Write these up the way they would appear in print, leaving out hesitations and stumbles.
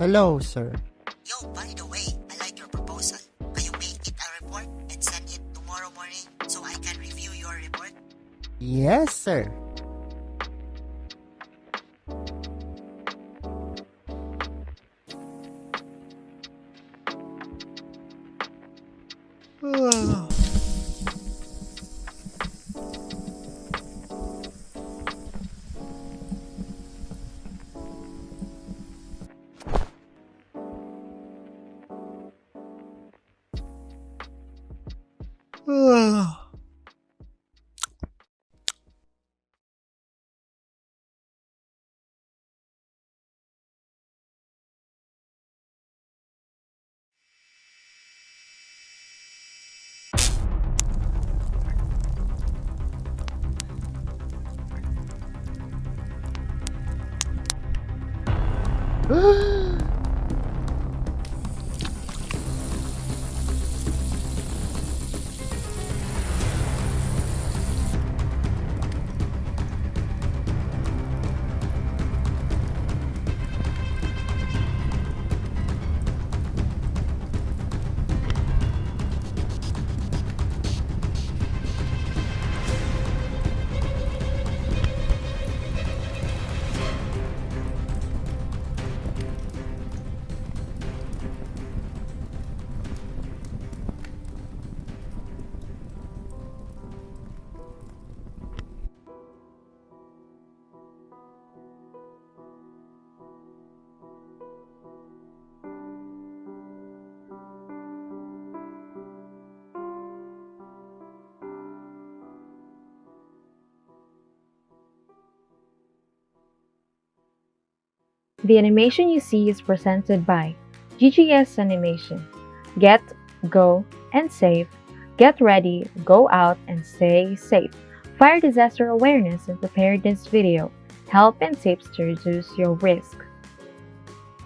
Hello, sir. Yo, by the way, I like your proposal. Can you make it a report and send it tomorrow morning so I can review your report? Yes, sir. The animation you see is presented by GGS Animation. Get, go, and save. Get ready, go out, and stay safe. Fire disaster awareness and preparedness video. Help and tips to reduce your risk.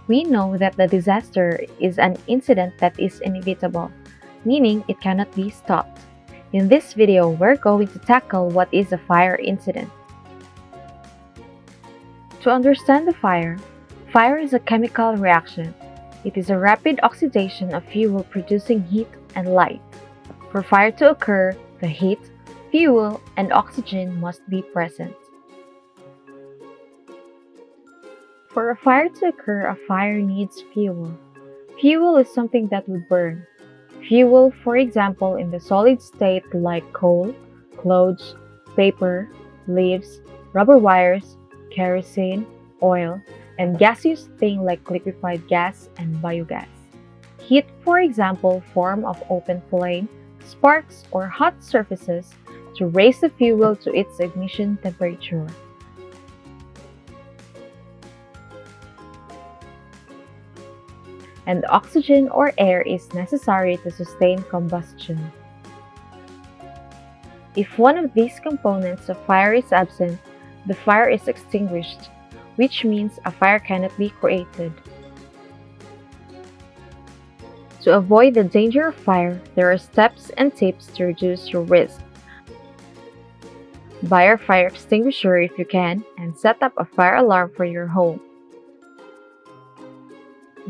We know that the disaster is an incident that is inevitable, meaning it cannot be stopped. In this video, we're going to tackle what is a fire incident. To understand the fire is a chemical reaction. It is a rapid oxidation of fuel producing heat and light. For fire to occur, the heat, fuel, and oxygen must be present. For a fire to occur, a fire needs fuel. Fuel is something that would burn. Fuel, for example, in the solid state like coal, clothes, paper, leaves, rubber wires, kerosene, oil, and gaseous things like liquefied gas and biogas. Heat, for example, form of open flame, sparks, or hot surfaces to raise the fuel to its ignition temperature. And oxygen or air is necessary to sustain combustion. If one of these components of fire is absent, the fire is extinguished, which means a fire cannot be created. To avoid the danger of fire, there are steps and tips to reduce your risk. Buy a fire extinguisher if you can, and set up a fire alarm for your home.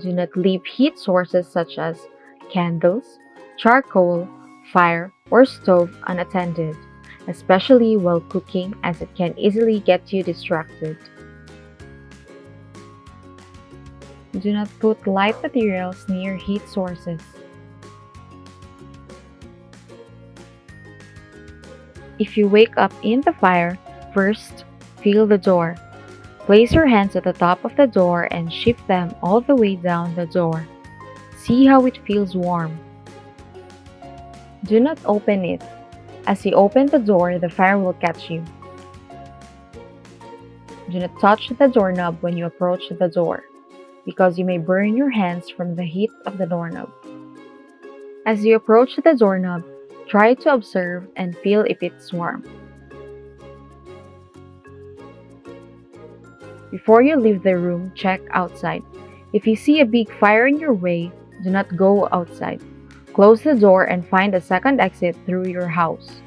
Do not leave heat sources such as candles, charcoal, fire, or stove unattended, especially while cooking, as it can easily get you distracted. Do not put light materials near heat sources. If you wake up in the fire, first, feel the door. Place your hands at the top of the door and shift them all the way down the door. See how it feels warm. Do not open it. As you open the door, the fire will catch you. Do not touch the doorknob when you approach the door, because you may burn your hands from the heat of the doorknob. As you approach the doorknob, try to observe and feel if it's warm. Before you leave the room, check outside. If you see a big fire in your way, do not go outside. Close the door and find a second exit through your house.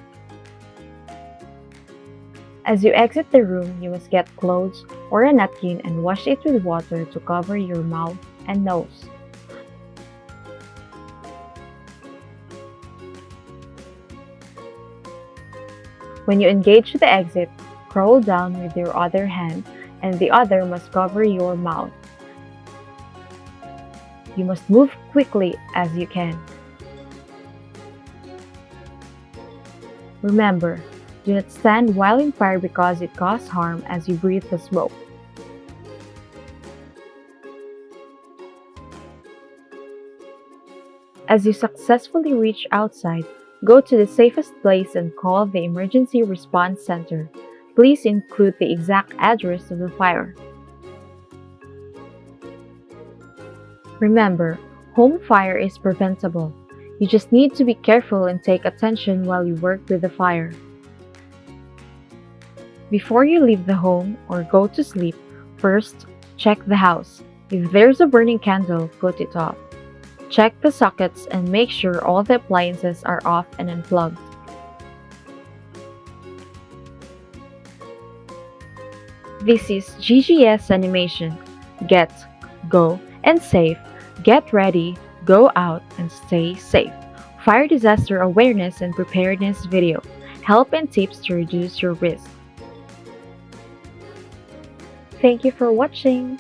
As you exit the room, you must get clothes or a napkin and wash it with water to cover your mouth and nose. When you engage the exit, crawl down with your other hand and the other must cover your mouth. You must move quickly as you can. Remember, do not stand while in fire because it causes harm as you breathe the smoke. As you successfully reach outside, go to the safest place and call the Emergency Response Center. Please include the exact address of the fire. Remember, home fire is preventable. You just need to be careful and take attention while you work with the fire. Before you leave the home or go to sleep, first, check the house. If there's a burning candle, put it off. Check the sockets and make sure all the appliances are off and unplugged. This is GGS Animation. Get, go, and safe. Get ready, go out, and stay safe. Fire disaster awareness and preparedness video. Help and tips to reduce your risk. Thank you for watching.